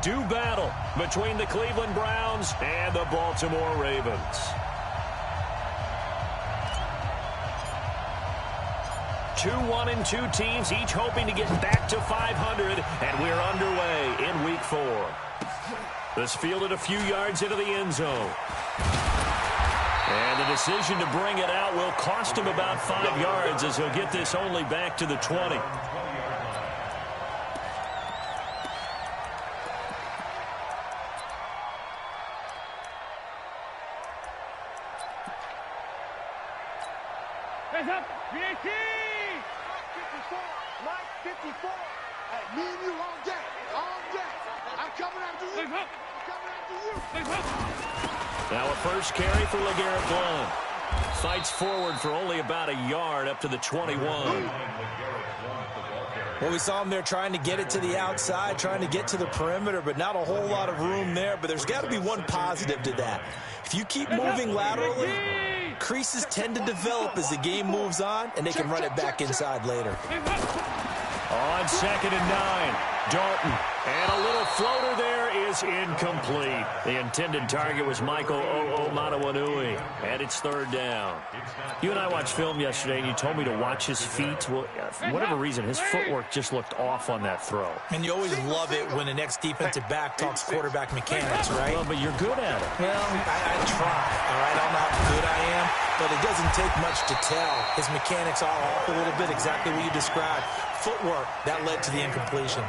do battle between the Cleveland Browns and the Baltimore Ravens. Two 1-2 teams, each hoping to get back to 500, and we're underway in Week 4. This fielded a few yards into the end zone. And the decision to bring it out will cost him about 5 yards as he'll get this only back to the 20. Hands up, BAT! 54, Mike 54. Hey, me and you all day, all day. I'm coming after you. I'm coming after you. Now a first carry for LeGarrette Blount. Fights forward for only about a yard up to the 21. Well, we saw him there trying to get it to the outside, trying to get to the perimeter, but not a whole lot of room there. But there's got to be one positive to that. If you keep moving laterally, creases tend to develop as the game moves on, and they can run it back inside later. On 2nd and 9, Dalton. And a little floater there is incomplete. The intended target was Michael O'Matawanui, and it's 3rd down. You and I watched film yesterday, and you told me to watch his feet. Well, for whatever reason, his footwork just looked off on that throw. And you always love it when the next defensive back talks quarterback mechanics, right? Well, but you're good at it. Well, I try, all right? I don't know how good I am, but it doesn't take much to tell. His mechanics are off a little bit, exactly what you described. Footwork, that led to the incompletion.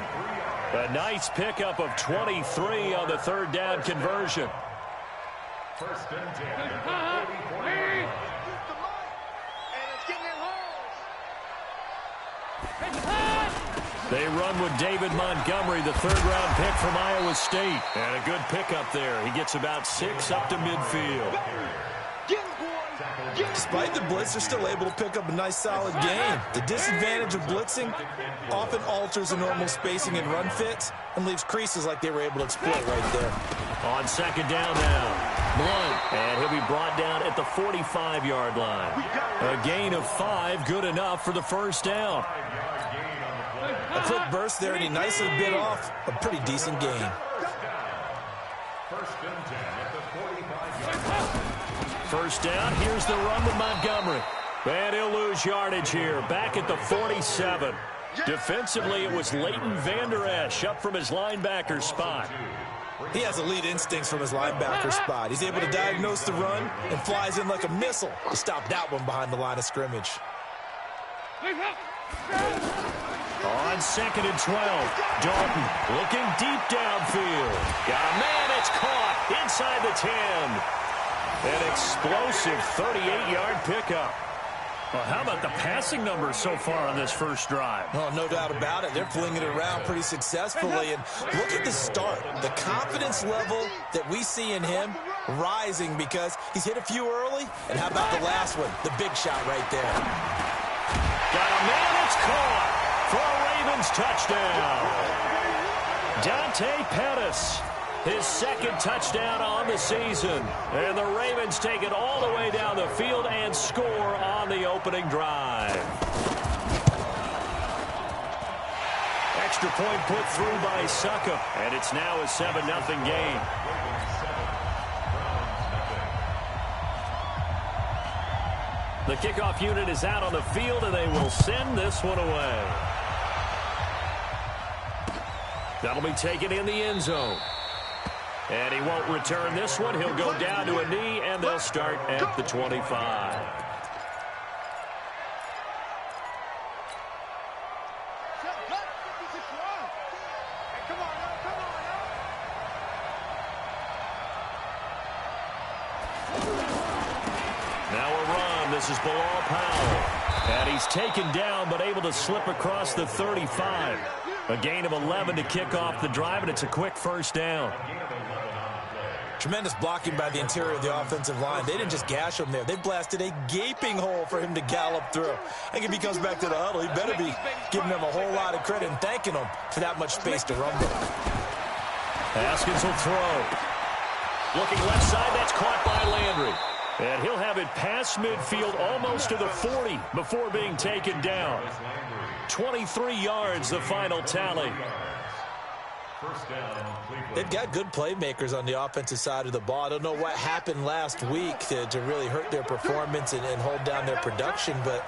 A nice pickup of 23 on the 3rd down conversion. First and 10 at the 44. They run with David Montgomery, the 3rd-round pick from Iowa State. And a good pickup there. He gets about 6 up to midfield. Despite the blitz, they're still able to pick up a nice, solid gain. The disadvantage of blitzing often alters the normal spacing and run fits and leaves creases like they were able to exploit right there. On 2nd down now, Blount, and he'll be brought down at the 45-yard line. A gain of 5, good enough for the 1st down. A quick burst there, and he nicely bit off a pretty decent gain. First and 10 at the 45-yard line. First down, here's the run with Montgomery. And he'll lose yardage here, back at the 47. Defensively, it was Leighton Vander Esch up from his linebacker spot. He has elite instincts from his linebacker spot. He's able to diagnose the run and flies in like a missile to stop that one behind the line of scrimmage. On 2nd and 12, Dalton looking deep downfield. Got a man, it's caught inside the 10. An explosive 38-yard pickup. Well, how about the passing numbers so far on this first drive? Oh, no doubt about it. They're flinging it around pretty successfully. And look at the start. The confidence level that we see in him rising because he's hit a few early. And how about the last one? The big shot right there. Got a man, it's caught for a Ravens touchdown. Dante Pettis. His 2nd touchdown on the season. And the Ravens take it all the way down the field and score on the opening drive. Extra point put through by Succop. And it's now a 7-0 game. The kickoff unit is out on the field, and they will send this one away. That'll be taken in the end zone. And he won't return this one. He'll go down to a knee, and they'll start at the 25. Now a run. This is Bilal Powell. And he's taken down, but able to slip across the 35. A gain of 11 to kick off the drive, and it's a quick 1st down. Tremendous blocking by the interior of the offensive line. They didn't just gash him there. They blasted a gaping hole for him to gallop through. I think if he comes back to the huddle, he better be giving them a whole lot of credit and thanking them for that much space to run with. Haskins will throw. Looking left side, that's caught by Landry. And he'll have it past midfield almost to the 40 before being taken down. 23 yards, the final tally. They've got good playmakers on the offensive side of the ball. I don't know what happened last week to really hurt their performance and hold down their production, but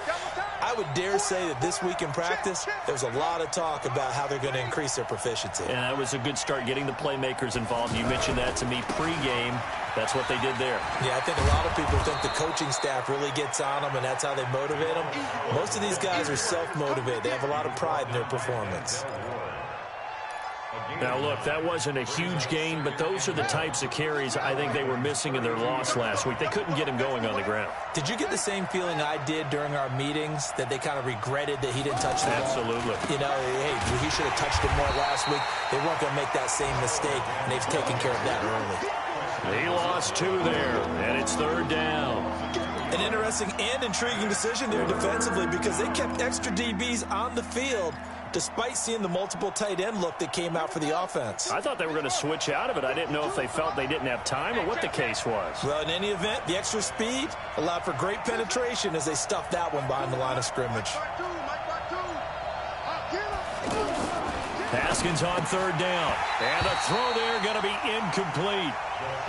I would dare say that this week in practice, there was a lot of talk about how they're going to increase their proficiency. And that was a good start, getting the playmakers involved. You mentioned that to me pregame. That's what they did there. Yeah, I think a lot of people think the coaching staff really gets on them, and that's how they motivate them. Most of these guys are self-motivated. They have a lot of pride in their performance. Now, look, that wasn't a huge gain, but those are the types of carries I think they were missing in their loss last week. They couldn't get him going on the ground. Did you get the same feeling I did during our meetings, that they kind of regretted that he didn't touch the ball? Absolutely. You know, hey, he should have touched it more last week. They weren't going to make that same mistake, and they've taken care of that early. He lost 2 there, and it's 3rd down. An interesting and intriguing decision there defensively, because they kept extra DBs on the field despite seeing the multiple tight end look that came out for the offense. I thought they were going to switch out of it. I didn't know if they felt they didn't have time or what the case was. Well, in any event, the extra speed allowed for great penetration as they stuffed that one behind the line of scrimmage. Haskins on 3rd down. And a throw there going to be incomplete.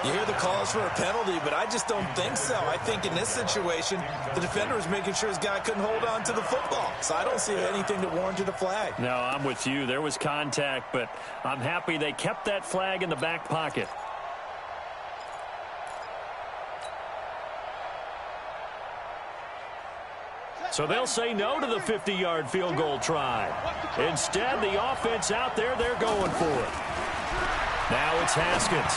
You hear the calls for a penalty, but I just don't think so. I think in this situation, the defender was making sure his guy couldn't hold on to the football. So I don't see anything that warranted a flag. No, I'm with you. There was contact, but I'm happy they kept that flag in the back pocket. So they'll say no to the 50-yard field goal try. Instead, the offense out there, they're going for it. Now it's Haskins.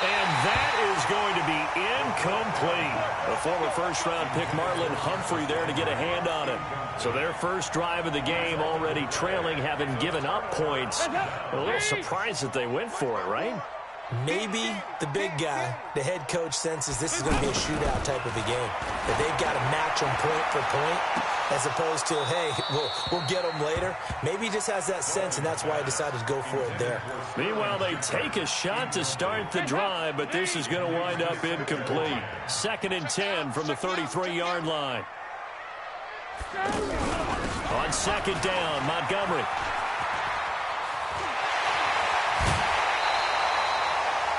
And that is going to be incomplete. The former first-round pick Marlon Humphrey there to get a hand on it. So their first drive of the game already trailing, having given up points. A little surprised that they went for it, right? Maybe the big guy, the head coach, senses this is going to be a shootout type of a game. That they've got to match them point for point, as opposed to, hey, we'll get them later. Maybe he just has that sense, and that's why he decided to go for it there. Meanwhile, they take a shot to start the drive, but this is going to wind up incomplete. 2nd and 10 from the 33-yard line. On 2nd down, Montgomery.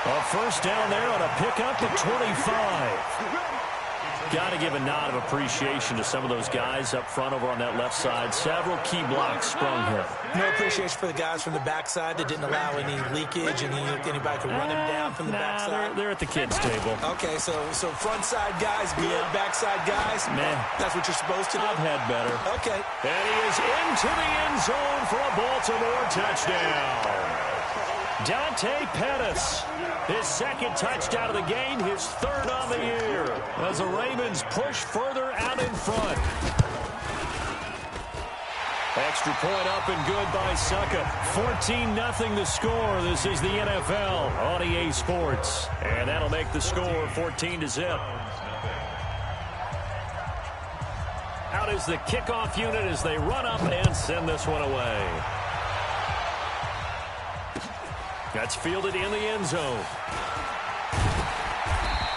A first down there on a pickup at 25. Got to give a nod of appreciation to some of those guys up front over on that left side. Several key blocks sprung here. No appreciation for the guys from the backside that didn't allow any leakage and anybody could run him down from the backside. They're at the kids' table. Okay, so front side guys, backside guys. Man, that's what you're supposed to do. I've had better. Okay. And he is into the end zone for a Baltimore touchdown. Dante Pettis, his 2nd touchdown of the game, his 3rd on the year, as the Ravens push further out in front. Extra point up and good by Succa. 14-0 the score. This is the NFL on EA Sports. And that'll make the score 14-0. Out is the kickoff unit as they run up and send this one away. That's fielded in the end zone.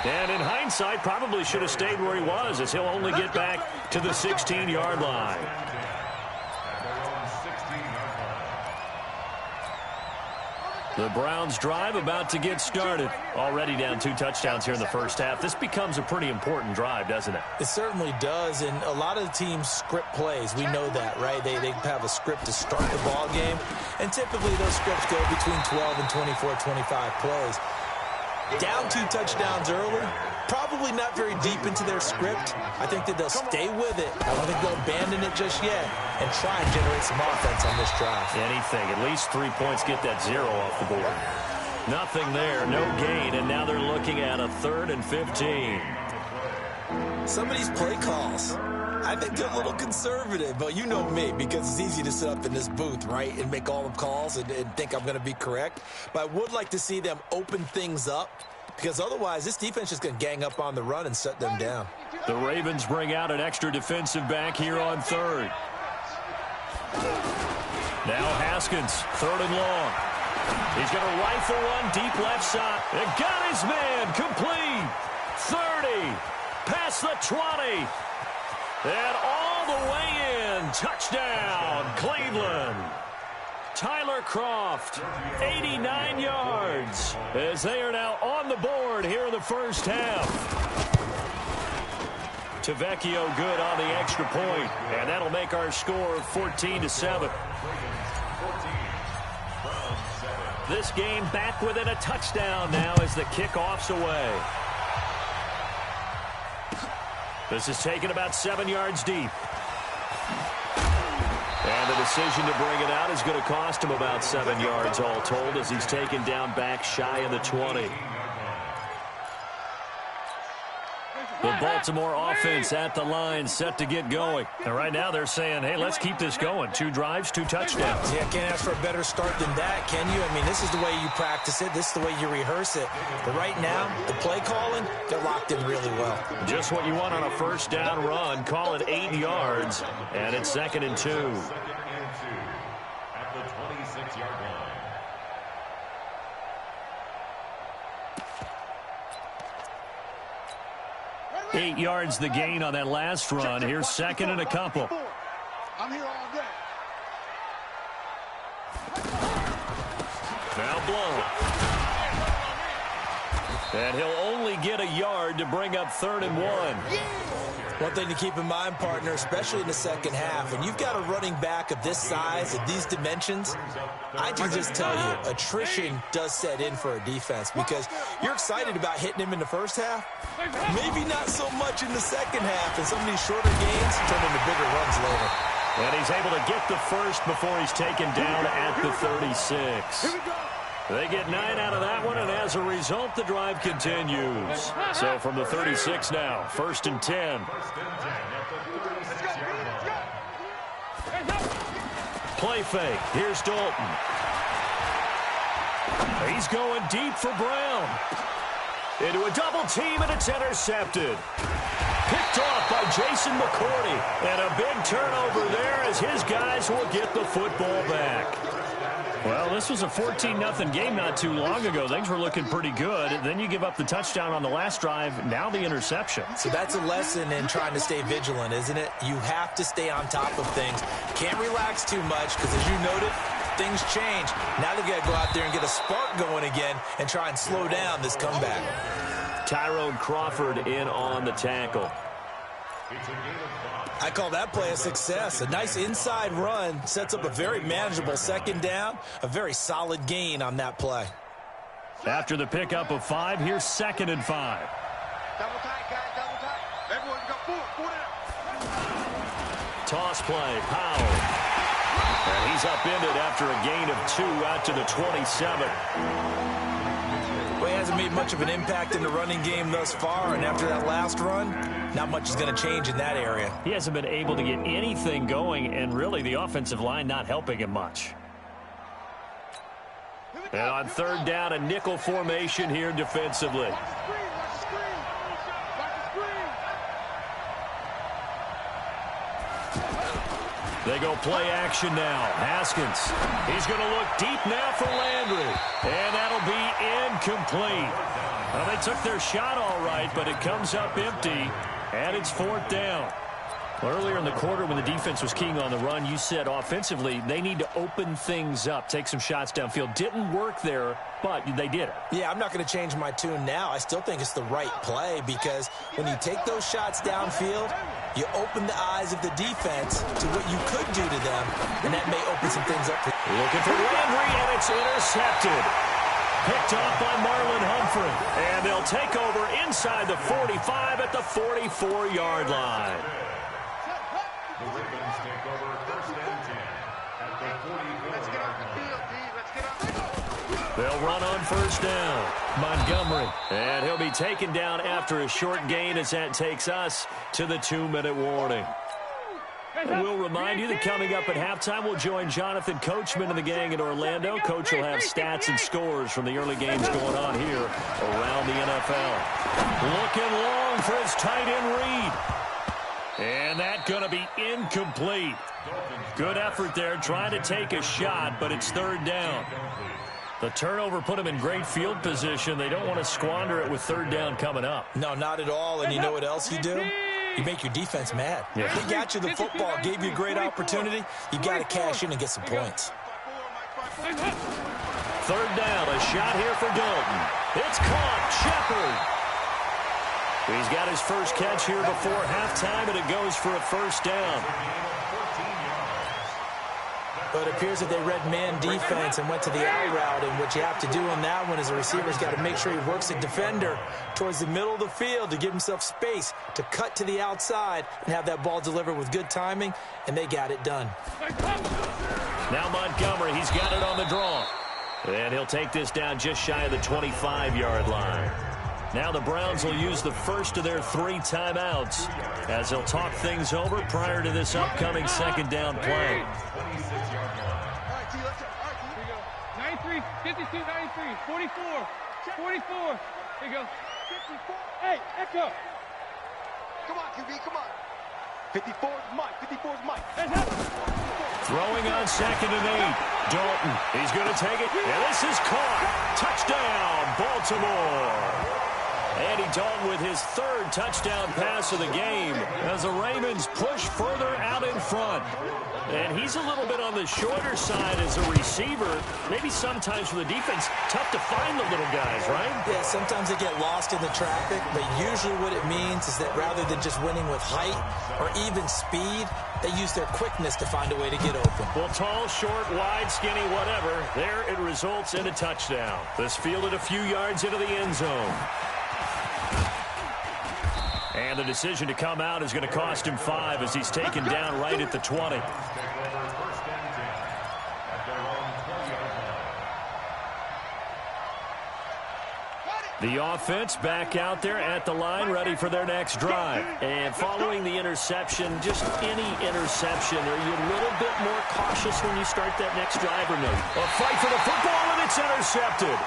And in hindsight, probably should have stayed where he was, as he'll only get back to the 16-yard line. The Browns drive about to get started. Already down 2 touchdowns here in the first half. This becomes a pretty important drive, doesn't it? It certainly does, and a lot of the teams script plays. We know that, right? They have a script to start the ball game, and typically those scripts go between 12 and 24, 25 plays. Down 2 touchdowns early, probably not very deep into their script. I think that they'll stay with it. I don't think they'll abandon it just yet and try and generate some offense on this drive. Anything. At least 3 points, get that 0 off the board. Nothing there, no gain, and now they're looking at a 3rd and 15. Some of these play calls, I think they're a little conservative, but you know me, because it's easy to sit up in this booth, right, and make all the calls and think I'm going to be correct. But I would like to see them open things up, because otherwise this defense is going to gang up on the run and shut them down. The Ravens bring out an extra defensive back here on 3rd. Now Haskins, 3rd and long. He's going to rifle one deep left side. And got his man complete. 30, past the 20. And all the way in. Touchdown, Cleveland. Tyler Croft, 89 yards, as they are now on the board here in the first half. Tavecchio good on the extra point, and that'll make our score 14-7. This game back within a touchdown now as the kickoff's away. This is taken about 7 yards deep. And the decision to bring it out is going to cost him about 7 yards all told as he's taken down back shy of the 20. The Baltimore offense at the line set to get going. And right now they're saying, hey, let's keep this going. 2 drives, 2 touchdowns. Yeah, can't ask for a better start than that, can you? I mean, this is the way you practice it. This is the way you rehearse it. But right now, the play calling, they're locked in really well. Just what you want on a first down run. Call it 8 yards, and it's 2nd and 2. At the 26-yard line. 8 yards the gain on that last run. Here's 2nd and a couple. I'm here all day. Now blown. And he'll only get a yard to bring up 3rd and 1. One thing to keep in mind, partner, especially in the second half, when you've got a running back of this size, of these dimensions, I can just tell you, attrition does set in for a defense because you're excited about hitting him in the first half. Maybe not so much in the second half, and some of these shorter gains turn into bigger runs later. And he's able to get the first before he's taken down at the 36. They get 9 out of that one, and as a result, the drive continues. So from the 36 now, 1st and 10. Play fake. Here's Dalton. He's going deep for Brown. Into a double team, and it's intercepted. Picked off by Jason McCourty. And a big turnover there as his guys will get the football back. Well, this was a 14-0 game not too long ago. Things were looking pretty good. Then you give up the touchdown on the last drive. Now the interception. So that's a lesson in trying to stay vigilant, isn't it? You have to stay on top of things. Can't relax too much because, as you noted, things change. Now they've got to go out there and get a spark going again and try and slow down this comeback. Tyrone Crawford in on the tackle. I call that play a success. A nice inside run sets up a very manageable 2nd down, a very solid gain on that play. After the pickup of 5, here's 2nd and 5. Double tight, guys, double tight. Everyone got 4 down. Toss play, Powell. And he's upended after a gain of 2 out to the 27. Well, he hasn't made much of an impact in the running game thus far, and after that last run, not much is going to change in that area. He hasn't been able to get anything going, and really the offensive line not helping him much. And on 3rd down, a nickel formation here defensively. They go play action now. Haskins. He's going to look deep now for Landry. And that'll be incomplete. Well, they took their shot all right, but it comes up empty. And it's 4th down. Well, earlier in the quarter when the defense was keying on the run, you said offensively they need to open things up, take some shots downfield. Didn't work there, but they did it. Yeah, I'm not going to change my tune now. I still think it's the right play because when you take those shots downfield, you open the eyes of the defense to what you could do to them, and that may open some things up. Looking for Landry, and it's intercepted. Picked off by Marlon Humphrey. And they'll take over inside the 45 at the 44-yard line. The Ravens take over 1st and 10 at the 44. Let's get off the field, D. Let's get off the field. They'll run on 1st down. Montgomery. And he'll be taken down after a short gain as that takes us to the 2-minute warning. And we'll remind you that coming up at halftime, we'll join Jonathan Coachman and the gang in Orlando. Coach will have stats and scores from the early games going on here around the NFL. Looking long for his tight end Reed. And that's going to be incomplete. Good effort there, trying to take a shot, but it's 3rd down. The turnover put him in great field position. They don't want to squander it with 3rd down coming up. No, not at all. And you know what else you do? You make your defense mad. Yeah. They got you the football, gave you a great opportunity. You got to cash in and get some points. Third down, a shot here for Dalton. It's caught. Shepard. He's got his first catch here before halftime, and it goes for a first down. But it appears that they read man defense and went to the out route, and what you have to do on that one is the receiver's got to make sure he works the defender towards the middle of the field to give himself space to cut to the outside and have that ball delivered with good timing, and they got it done. Now Montgomery, he's got it on the draw. And he'll take this down just shy of the 25-yard line. Now the Browns will use the first of their 3 timeouts as they'll talk things over prior to this upcoming second down play. 93, 52, 93, 44, 44. Here you go. 54. Hey, Echo. Come on, QB, come on. 54 is Mike. 54 is Mike. Throwing on second and 8. Dalton, he's going to take it. And this is caught. Touchdown, Baltimore. Andy Dalton with his 3rd touchdown pass of the game as the Ravens push further out in front. And he's a little bit on the shorter side as a receiver. Maybe sometimes for the defense, tough to find the little guys, right? Yeah, sometimes they get lost in the traffic, but usually what it means is that rather than just winning with height or even speed, they use their quickness to find a way to get open. Well, tall, short, wide, skinny, whatever, there it results in a touchdown. This fielded a few yards into the end zone. And the decision to come out is going to cost him 5 as he's taken down right at the 20. The offense back out there at the line, ready for their next drive. And following the interception, just any interception, are you a little bit more cautious when you start that next drive or no? A fight for the football, and it's intercepted.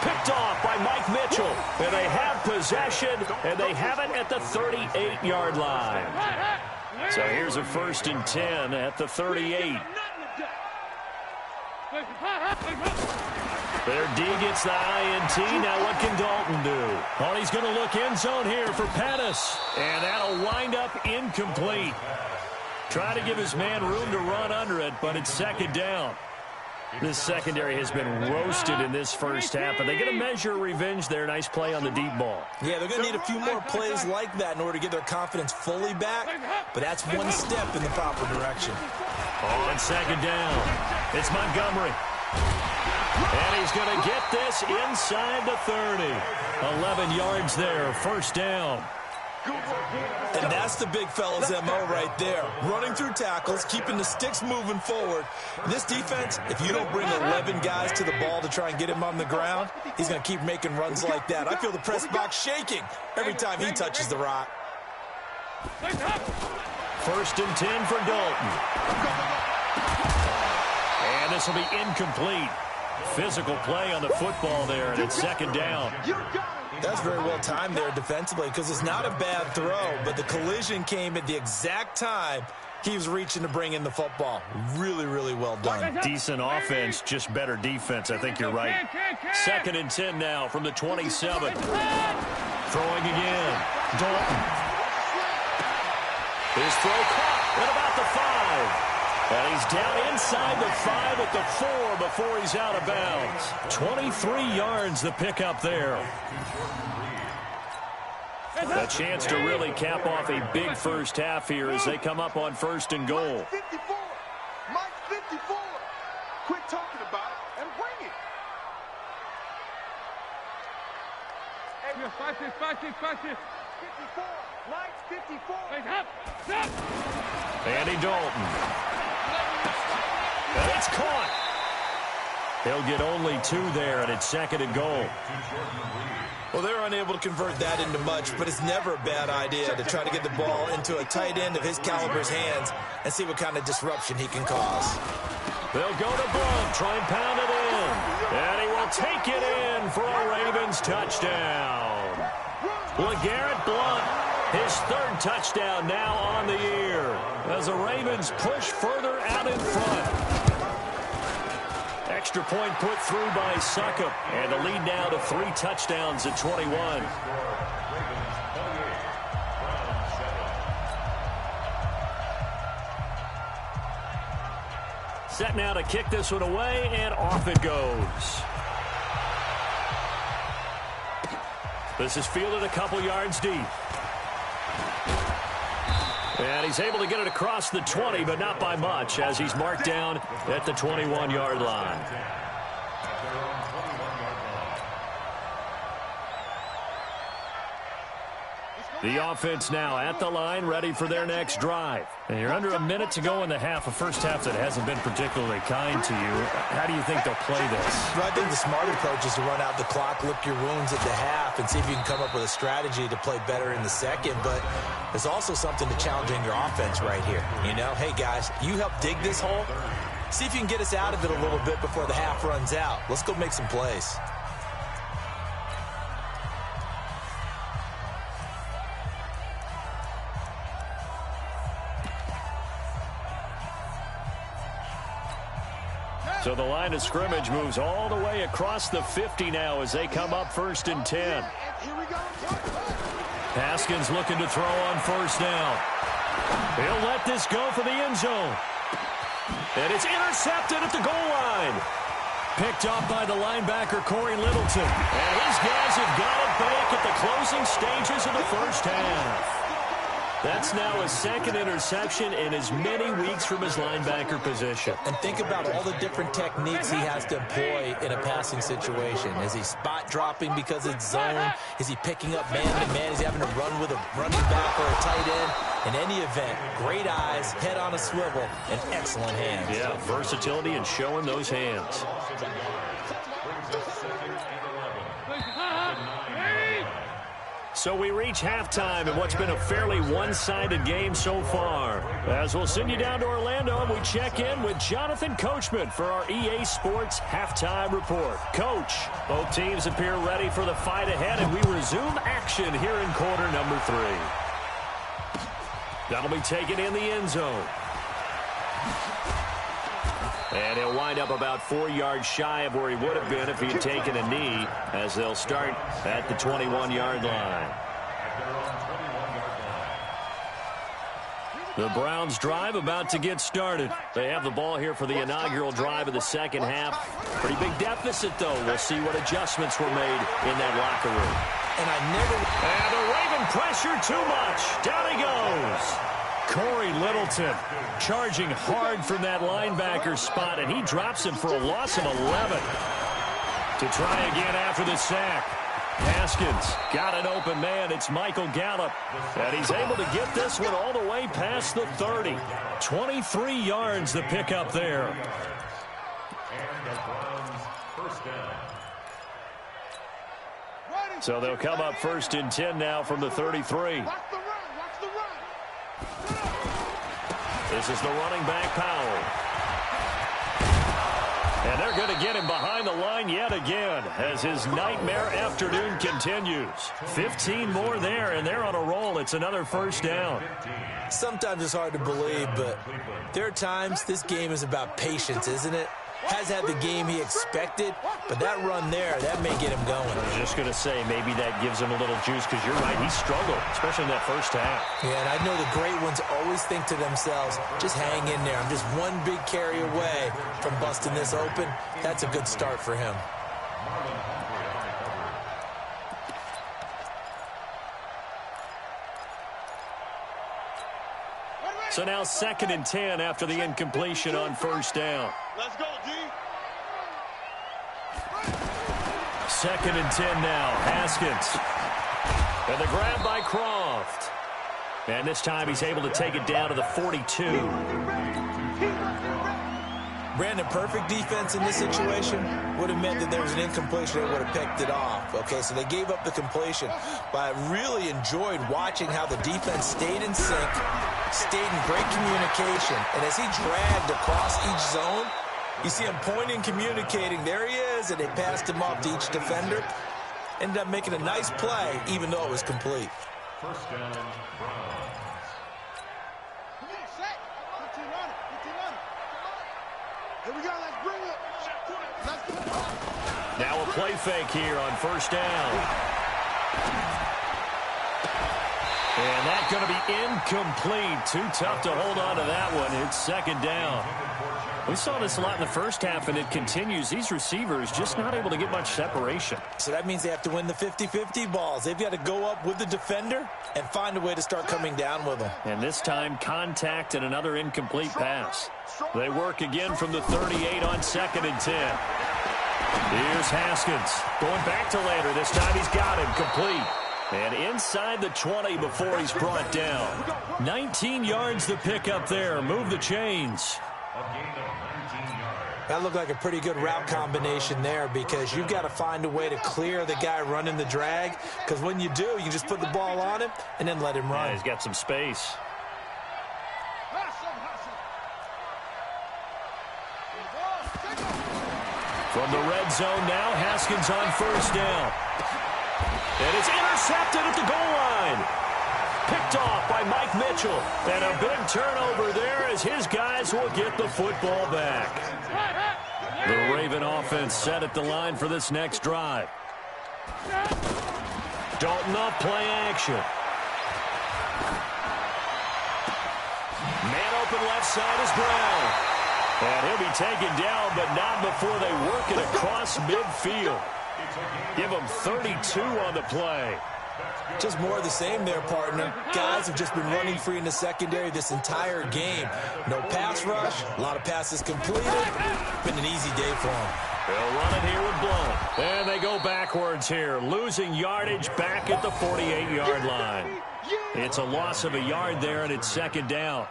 Picked off by Mike Mitchell. And they have possession, and they have it at the 38-yard line. So here's a 1st and 10 at the 38. Their D gets the INT. Now what can Dalton do? Oh, he's going to look end zone here for Pettis. And that'll wind up incomplete. Try to give his man room to run under it, but it's 2nd down. This secondary has been roasted in this first half, but they're going to measure revenge there. Nice play on the deep ball. Yeah, they're going to need a few more plays like that in order to get their confidence fully back, but that's one step in the proper direction. On 2nd down, it's Montgomery. And he's going to get this inside the 30. 11 yards there, 1st down. And that's the big fella's MO right there. Running through tackles, keeping the sticks moving forward. This defense, if you don't bring 11 guys to the ball to try and get him on the ground, he's going to keep making runs like that. I feel the press box shaking every time he touches the rock. 1st and 10 for Dalton. And this will be incomplete. Physical play on the football there, and it's 2nd down. That's very well timed there defensively because it's not a bad throw, but the collision came at the exact time he was reaching to bring in the football. Really, really well done. Decent offense, just better defense. I think you're right. 2nd and 10 now from the 27. Throwing again. Dalton. His throw caught at about the 5. And he's down inside the 5 at the 4 before he's out of bounds. 23 yards the pickup there. A chance to really cap off a big first half here as they come up on 1st and goal. Mike 54. Mike 54. Quit talking about it and bring it. 5-6. 54. Mike 54. Andy Dalton. And it's caught. He'll get only 2 there, and it's 2nd and goal. Well, they're unable to convert that into much, but it's never a bad idea to try to get the ball into a tight end of his caliber's hands and see what kind of disruption he can cause. They'll go to Blunt, try and pound it in. And he will take it in for a Ravens touchdown. LeGarrette Blunt, his 3rd touchdown now on the year as the Ravens push further out in front. Extra point put through by Succop, and the lead now to 3 touchdowns at 21. Set now to kick this one away, and off it goes. This is fielded a couple yards deep. And he's able to get it across the 20, but not by much, as he's marked down at the 21-yard line. The offense now at the line, ready for their next drive. And you're under a minute to go in the half, a first half that hasn't been particularly kind to you. How do you think they'll play this? Well, I think the smart approach is to run out the clock, lick your wounds at the half, and see if you can come up with a strategy to play better in the second. But there's also something to challenging your offense right here. You know, hey, guys, you help dig this hole. See if you can get us out of it a little bit before the half runs out. Let's go make some plays. So the line of scrimmage moves all the way across the 50 now as they come up 1st and 10. Haskins looking to throw on 1st down. He'll let this go for the end zone. And it's intercepted at the goal line. Picked up by the linebacker, Corey Littleton. And his guys have got it back at the closing stages of the first half. That's now his second interception in as many weeks from his linebacker position. And think about all the different techniques he has to employ in a passing situation. Is he spot dropping because it's zone? Is he picking up man-to-man? Is he having to run with a running back or a tight end? In any event, great eyes, head on a swivel, and excellent hands. Yeah, versatility and showing those hands. So we reach halftime in what's been a fairly one-sided game so far. As we'll send you down to Orlando, and we check in with Jonathan Coachman for our EA Sports Halftime Report. Coach, both teams appear ready for the fight ahead, and we resume action here in quarter number 3. That'll be taken in the end zone. And he'll wind up about 4 yards shy of where he would have been if he had taken a knee, as they'll start at the 21-yard line. The Browns drive about to get started. They have the ball here for the inaugural drive of the second half. Pretty big deficit, though. We'll see what adjustments were made in that locker room. And the Raven pressure too much. Down he goes. Corey Littleton charging hard from that linebacker spot, and he drops him for a loss of 11. To try again after the sack. Haskins got an open man. It's Michael Gallup. And he's able to get this one all the way past the 30. 23 yards the pickup there. And the Browns first down. So they'll come up 1st and 10 now from the 33. This is the running back, Powell. And they're going to get him behind the line yet again as his nightmare afternoon continues. 15 more there, and they're on a roll. It's another 1st down. Sometimes it's hard to believe, but there are times this game is about patience, isn't it? Has had the game he expected, but that run there, that may get him going. I was just going to say, maybe that gives him a little juice, because you're right, he struggled, especially in that first half. Yeah, and I know the great ones always think to themselves, just hang in there. I'm just one big carry away from busting this open. That's a good start for him. So now 2nd and 10 after the incompletion on 1st down. Let's go, D. 2nd and 10 now. Haskins. And the grab by Croft. And this time he's able to take it down to the 42. Brandon, perfect defense in this situation would have meant that there was an incompletion that would have picked it off. Okay, so they gave up the completion. But I really enjoyed watching how the defense stayed in sync, stayed in great communication. And as he dragged across each zone, you see him pointing, communicating. There he is, and they passed him off to each defender. Ended up making a nice play, even though it was complete. First down, Browns. Here we go, let's bring it. Now a play fake here on 1st down. And that's going to be incomplete. Too tough to hold on to that one. It's second down. We saw this a lot in the first half, and it continues. These receivers just not able to get much separation. So that means they have to win the 50-50 balls. They've got to go up with the defender and find a way to start coming down with them. And this time, contact and another incomplete pass. They work again from the 38 on 2nd and 10. Here's Haskins. Going back to later. This time he's got him complete. And inside the 20 before he's brought down. 19 yards to pick up there. Move the chains. That looked like a pretty good route combination there because you've got to find a way to clear the guy running the drag, because when you do, you just put the ball on him and then let him run. Yeah, he's got some space. From the red zone now, Haskins on first down. And it's intercepted at the goal line. Picked off by Mike Mitchell. And a big turnover there as his guys will get the football back. The Raven offense set at the line for this next drive. Dalton off play action. Man open left side is Brown. And he'll be taken down, but not before they work it across midfield. Give him 32 on the play. Just more of the same there, partner. Guys have just been running free in the secondary this entire game. No pass rush, a lot of passes completed. Been an easy day for them. They'll run it here with Blount. And they go backwards here, losing yardage back at the 48-yard line. It's a loss of a yard there, and it's second down.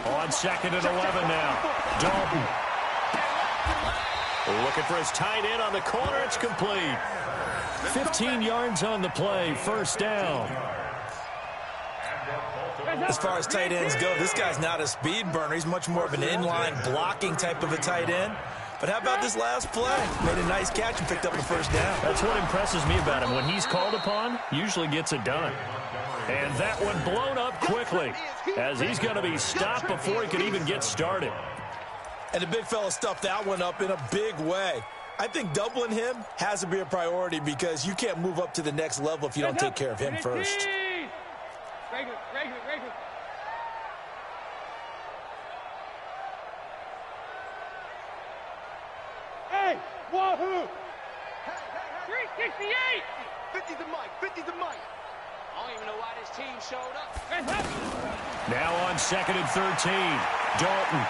On 2nd and 11 now. Dalton. Looking for his tight end on the corner. It's complete. 15 yards on the play. First down. As far as tight ends go, this guy's not a speed burner. He's much more of an inline blocking type of a tight end. But how about this last play? Made a nice catch and picked up the first down. That's what impresses me about him. When he's called upon, usually gets it done. And that one blown up quickly as he's going to be stopped before he could even get started. And the big fella stuffed that one up in a big way. I think doubling him has to be a priority because you can't move up to the next level if you don't take care of him first. Hey, wahoo! 368! 50 to Mike, 50 to Mike. I don't even know why this team showed up. Now on 2nd and 13, Dalton.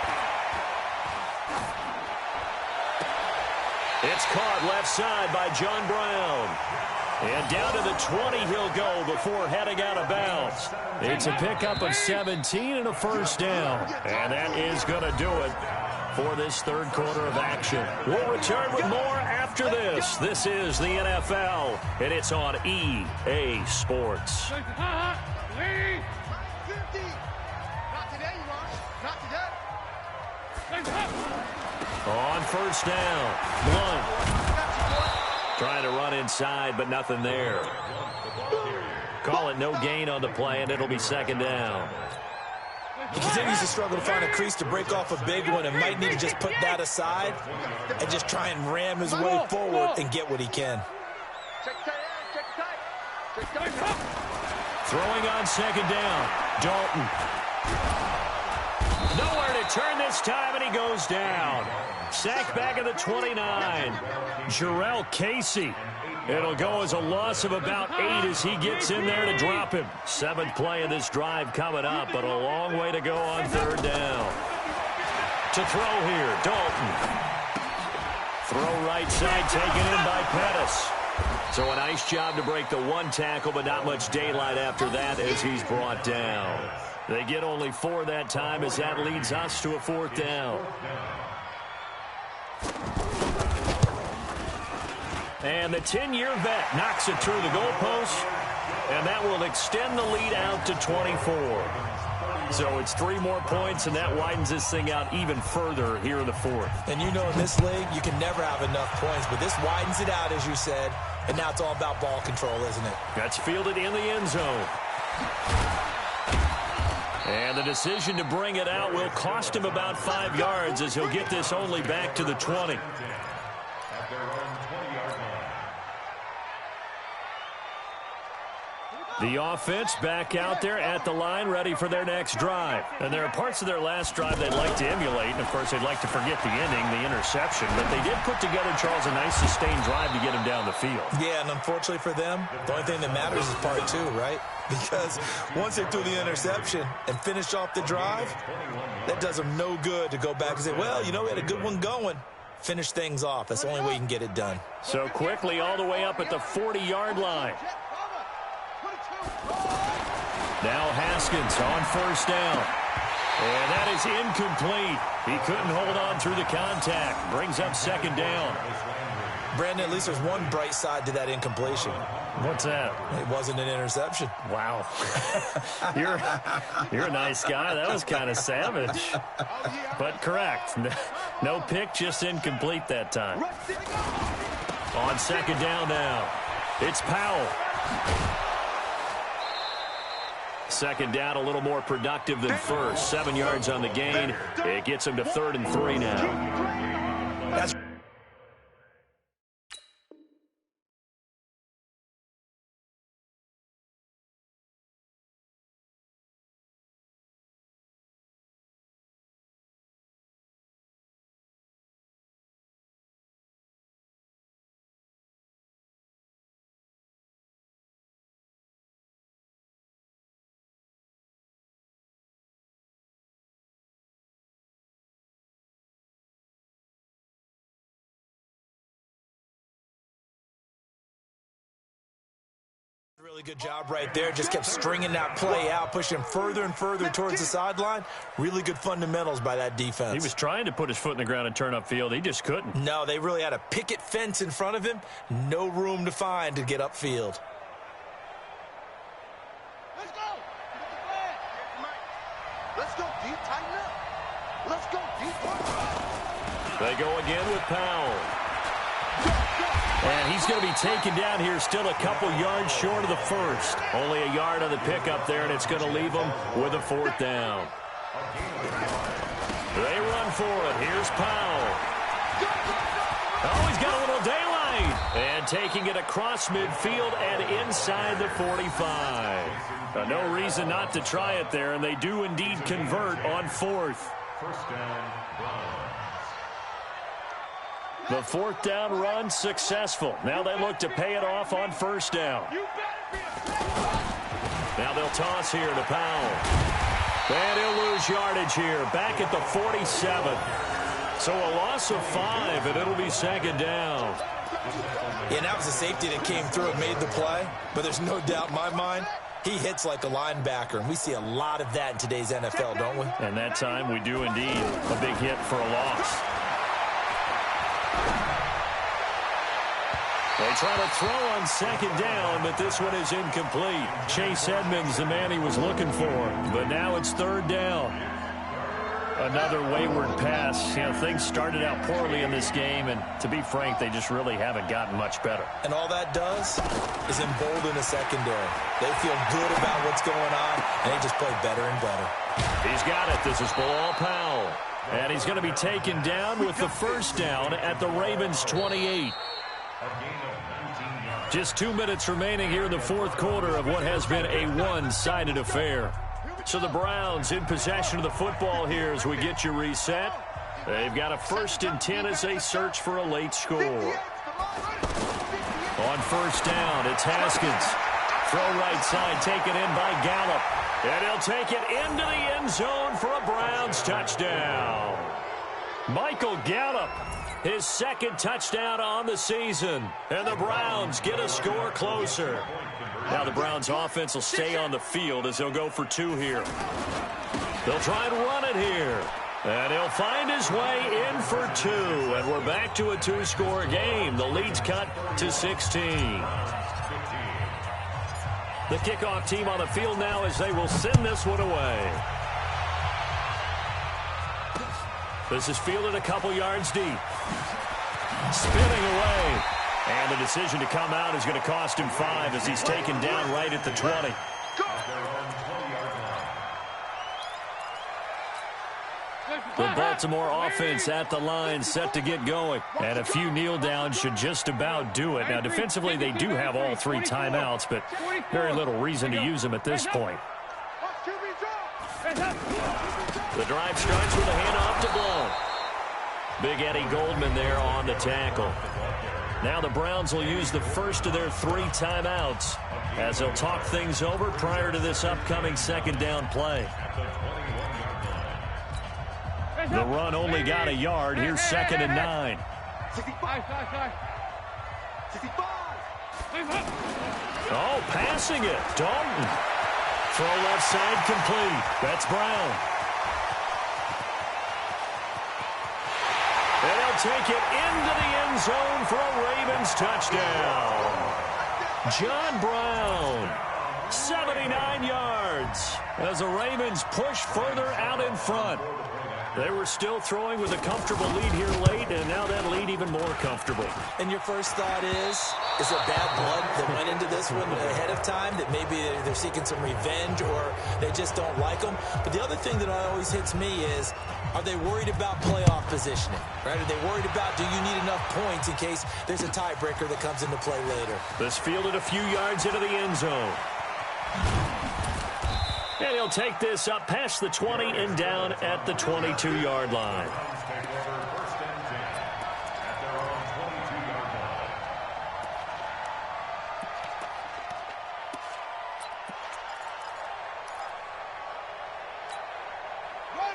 It's caught left side by John Brown. And down to the 20 he'll go before heading out of bounds. It's a pickup of 17 and a first down. And that is going to do it for this third quarter of action. We'll return with more after this. This is the NFL, and it's on EA Sports. Not today, Not today. On first down, Blount. Trying to run inside, but nothing there. Call it no gain on the play, and it'll be second down. He continues to struggle to find a crease to break off a big one and might need to just put that aside and just try and ram his way forward and get what he can. Throwing on second down, Dalton. Nowhere to turn this time, and he goes down. Sacked back at the 29. Jarrell Casey. It'll go as a loss of about 8 as he gets in there to drop him. 7th play of this drive coming up, but a long way to go on third down. To throw here, Dalton. Throw right side taken in by Pettis. So a nice job to break the one tackle, but not much daylight after that as he's brought down. They get only 4 that time as that leads us to a 4th down. And the 10-year vet knocks it through the goalpost, and that will extend the lead out to 24. So it's 3 more points, and that widens this thing out even further here in the 4th. And you know in this league, you can never have enough points, but this widens it out, as you said, and now it's all about ball control, isn't it? That's fielded in the end zone. And the decision to bring it out will cost him about 5 yards as he'll get this only back to the 20. At their own 20-yard line. The offense back out there at the line, ready for their next drive. And there are parts of their last drive they'd like to emulate. And, of course, they'd like to forget the ending, the interception. But they did put together, Charles, a nice sustained drive to get him down the field. Yeah, and unfortunately for them, the only thing that matters is part 2, right? Because once they threw the interception and finished off the drive, that does them no good to go back and say, well, you know, we had a good one going. Finish things off. That's the only way you can get it done. So quickly all the way up at the 40-yard line. Now Haskins on first down. And that is incomplete. He couldn't hold on through the contact. Brings up second down. Brandon, at least there's one bright side to that incompletion. What's that? It wasn't an interception. Wow. You're a nice guy. That was kind of savage. But correct. No pick, just incomplete that time. On second down now. It's Powell. Second down, a little more productive than first. 7 yards on the gain. It gets him to 3rd and 3 now. That's really good job right there. Just kept stringing that play out, pushing him further and further towards the sideline. Really good fundamentals by that defense. He was trying to put his foot in the ground and turn upfield. He just couldn't. No, they really had a picket fence in front of him. No room to find to get upfield. Let's go. Let's go deep, tighten up. Let's go deep. They go again with Powell. And he's going to be taken down here, still a couple yards short of the first. Only a yard on the pickup there, and it's going to leave him with a 4th down. They run for it. Here's Powell. Oh, he's got a little daylight. And taking it across midfield and inside the 45. No reason not to try it there, and they do indeed convert on 4th. First down, Browns. The 4th down run successful. Now they look to pay it off on first down. Now they'll toss here to Powell. And he'll lose yardage here. Back at the 47. So a loss of 5, and it'll be second down. Yeah, and that was a safety that came through and made the play. But there's no doubt in my mind, he hits like a linebacker. And we see a lot of that in today's NFL, don't we? And that time we do indeed. A big hit for a loss. They try to throw on second down, but this one is incomplete. Chase Edmonds, the man he was looking for. But now it's 3rd down. Another wayward pass. You know, things started out poorly in this game, and to be frank, they just really haven't gotten much better. And all that does is embolden the secondary. They feel good about what's going on, and they just play better and better. He's got it. This is Bilal Powell. And he's going to be taken down with the first down at the Ravens' 28. Just 2 minutes remaining here in the 4th quarter of what has been a one-sided affair. So the Browns in possession of the football here as we get you reset. They've got a 1st and 10 as they search for a late score. On first down, it's Haskins. Throw right side, taken in by Gallup. And he'll take it into the end zone for a Browns touchdown. Michael Gallup, his 2nd touchdown on the season. And the Browns get a score closer. Now the Browns offense will stay on the field as they'll go for 2 here. They'll try and run it here. And he'll find his way in for 2. And we're back to a 2-score game. The lead's cut to 16. The kickoff team on the field now as they will send this one away. This is fielded a couple yards deep. Spinning away. And the decision to come out is going to cost him 5 as he's taken down right at the 20. The Baltimore offense at the line, set to get going. And a few kneel downs should just about do it. Now, defensively, they do have all 3 timeouts, but very little reason to use them at this point. The drive starts with a handoff to Blown. Big Eddie Goldman there on the tackle. Now the Browns will use the first of their 3 timeouts as they'll talk things over prior to this upcoming second down play. The run only got a yard. Here's 2nd and 9. Oh, passing it. Dalton. Throw left side complete. That's Brown. And he'll take it into the end zone for a Ravens touchdown. John Brown, 79 yards as the Ravens push further out in front. They were still throwing with a comfortable lead here late, and now that lead even more comfortable. And your first thought is there bad blood that went into this one ahead of time, that maybe they're seeking some revenge or they just don't like them? But the other thing that always hits me is, are they worried about playoff positioning? Right? Are they worried about, do you need enough points in case there's a tiebreaker that comes into play later? This fielded a few yards into the end zone. And he'll take this up past the 20 and down at the 22-yard line.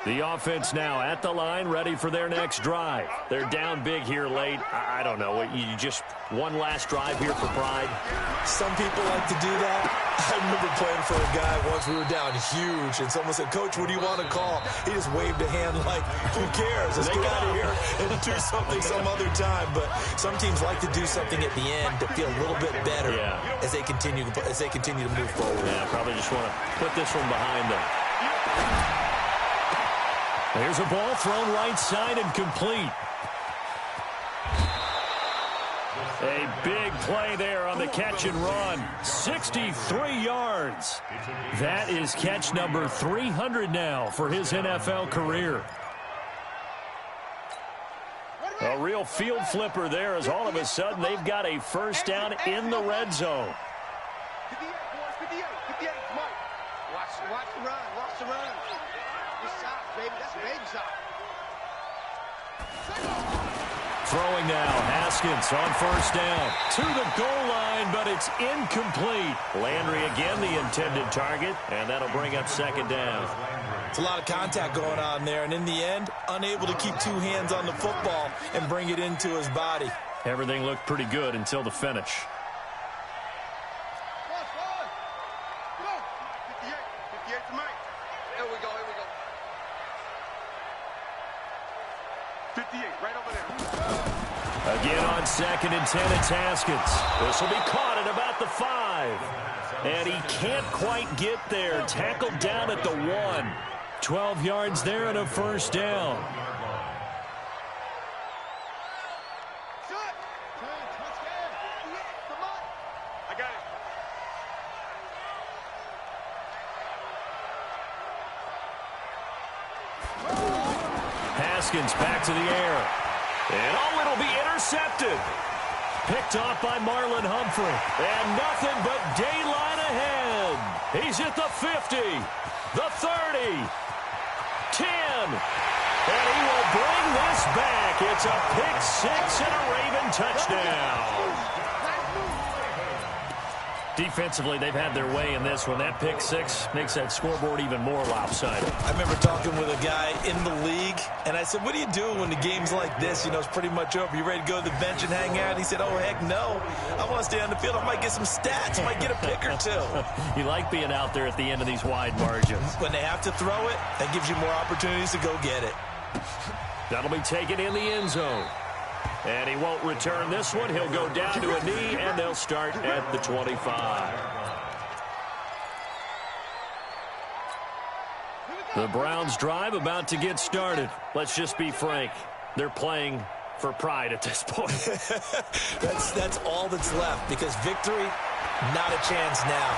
The offense now at the line, ready for their next drive. They're down big here late. I don't know. You just one last drive here for pride? Some people like to do that. I remember playing for a guy once. We were down huge, and someone said, "Coach, what do you want to call?" He just waved a hand like, who cares? Let's get out of here and do something some other time. But some teams like to do something at the end to feel a little bit better as they continue to move forward. Yeah, probably just want to put this one behind them. Here's a ball thrown right side and complete. A big play there on the catch and run. 63 yards. That is catch number 300 now for his NFL career. A real field flipper there as all of a sudden they've got a first down in the red zone. 58, Mike. Watch the run, watch the run. This shot, baby, that's a baby shot. Throwing now, Haskins on first down. To the goal line, but it's incomplete. Landry again the intended target, and that'll bring up second down. It's a lot of contact going on there, and in the end, unable to keep 2 hands on the football and bring it into his body. Everything looked pretty good until the finish. 58 to Mike. Here we go. 58, right over there. Again on 2nd and 10, it's Haskins. This will be caught at about the 5. And he can't quite get there. Tackled down at the 1. 12 yards there and a first down. I got it. Haskins back to the air. And it'll be intercepted. Picked off by Marlon Humphrey. And nothing but daylight ahead. He's at the 50, the 30, 10. And he will bring this back. It's a pick-6 and a Raven touchdown. Defensively, they've had their way in this one. That pick-6 makes that scoreboard even more lopsided. I remember talking with a guy in the league, and I said, what are you doing when the game's like this? You know, it's pretty much over. You ready to go to the bench and hang out? He said, oh, heck no. I want to stay on the field. I might get some stats. I might get a pick or 2. You like being out there at the end of these wide margins. When they have to throw it, that gives you more opportunities to go get it. That'll be taken in the end zone. And he won't return this one. He'll go down to a knee, and they'll start at the 25. The Browns drive about to get started. Let's just be frank. They're playing for pride at this point. That's all that's left, because victory Not a chance now.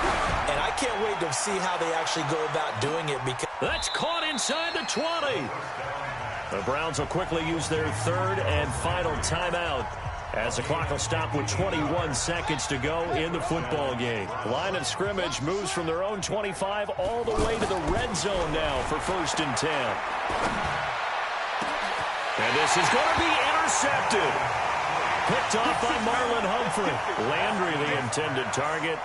And I can't wait to see how they actually go about doing it because that's caught inside the 20. The Browns will quickly use their third and final timeout as the clock will stop with 21 seconds to go in the football game. Line of scrimmage moves from their own 25 all the way to the red zone now for 1st and 10. And this is going to be intercepted. Picked off by Marlon Humphrey. Landry, the intended target.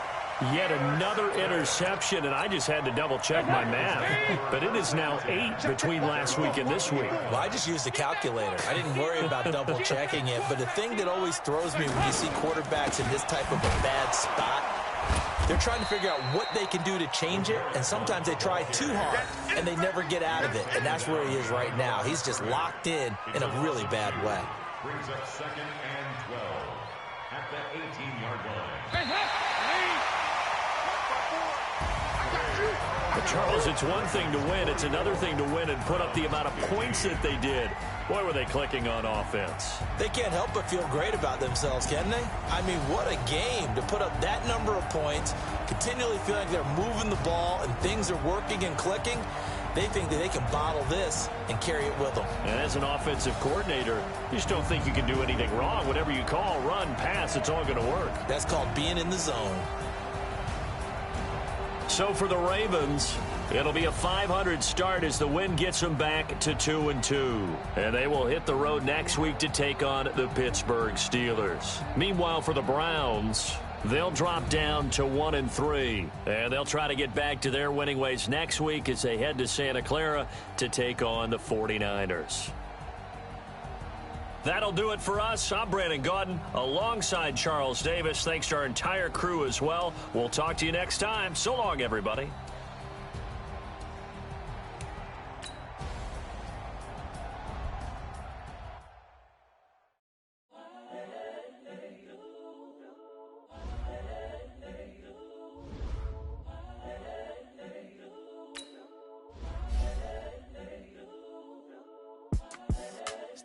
Yet another interception, and I just had to double-check my math. But it is now 8 between last week and this week. Well, I just used a calculator. I didn't worry about double-checking it. But the thing that always throws me when you see quarterbacks in this type of a bad spot, they're trying to figure out what they can do to change it, and sometimes they try too hard, and they never get out of it. And that's where he is right now. He's just locked in a really bad way. Brings up 2nd and 12 at the 18-yard line. But Charles, it's one thing to win. It's another thing to win and put up the amount of points that they did. Boy, were they clicking on offense. They can't help but feel great about themselves, can they? I mean, what a game to put up that number of points, continually feel like they're moving the ball and things are working and clicking. They think that they can bottle this and carry it with them. And as an offensive coordinator, you just don't think you can do anything wrong. Whatever you call, run, pass, it's all going to work. That's called being in the zone. So for the Ravens, it'll be a .500 start as the win gets them back to 2-2. And they will hit the road next week to take on the Pittsburgh Steelers. Meanwhile, for the Browns, they'll drop down to 1-3. And they'll try to get back to their winning ways next week as they head to Santa Clara to take on the 49ers. That'll do it for us. I'm Brandon Gaudin alongside Charles Davis. Thanks to our entire crew as well. We'll talk to you next time. So long, everybody.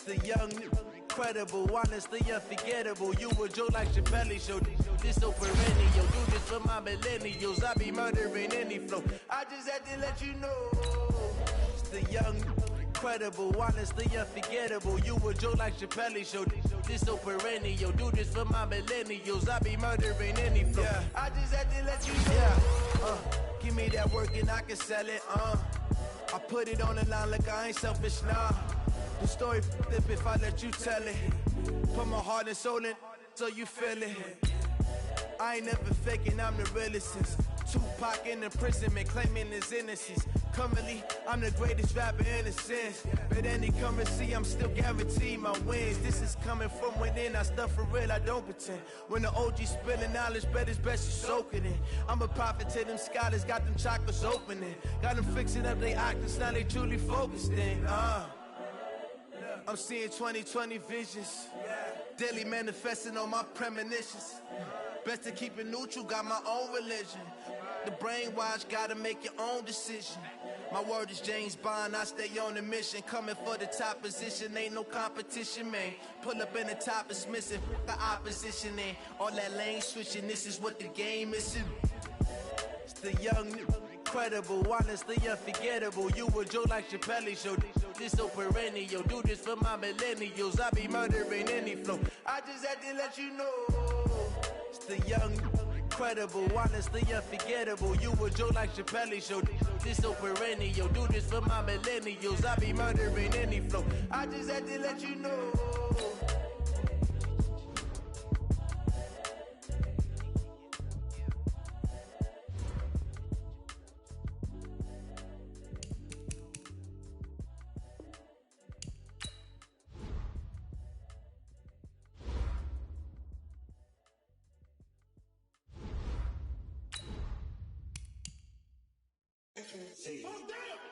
The young, incredible, honestly unforgettable. You a Joe like Chappelle show. This so perennial. Do this for my millennials. I be murdering any flow. I just had to let you know. It's the young, incredible, honestly unforgettable. You a Joe like Chappelle show. This so perennial. Do this for my millennials. I be murdering any flow. Yeah. I just had to let you know. Yeah. Give me that work and I can sell it. I put it on the line like I ain't selfish, nah. The story flip if I let you tell it. Put my heart and soul in so you feel it. I ain't never faking, I'm the realest since Tupac in imprisonment, claiming his innocence. Currently, I'm the greatest rapper in a sense. But any currency, I'm still guaranteed my wins. This is coming from within, I stuff for real, I don't pretend. When the OG spilling knowledge, bet it's best you soak it in. I'm a prophet to them scholars, got them chakras opening. Got them fixing up they octaves, now they truly focused in. I'm seeing 2020 visions. Daily manifesting on my premonitions. Best to keep it neutral, got my own religion. The brainwash, gotta make your own decision. My word is James Bond, I stay on the mission. Coming for the top position, ain't no competition, man. Pull up in the top, it's missing, the opposition in. All that lane switching, this is what the game is. It's the young, incredible, honestly unforgettable. You a Joe like Chappelle show. This so perennial. Do this for my millennials. I be murdering any flow. I just had to let you know. It's the young, incredible, honestly unforgettable. You a Joe like Chappelle show. This so perennial. Do this for my millennials. I be murdering any flow. I just had to let you know. Oh, damn!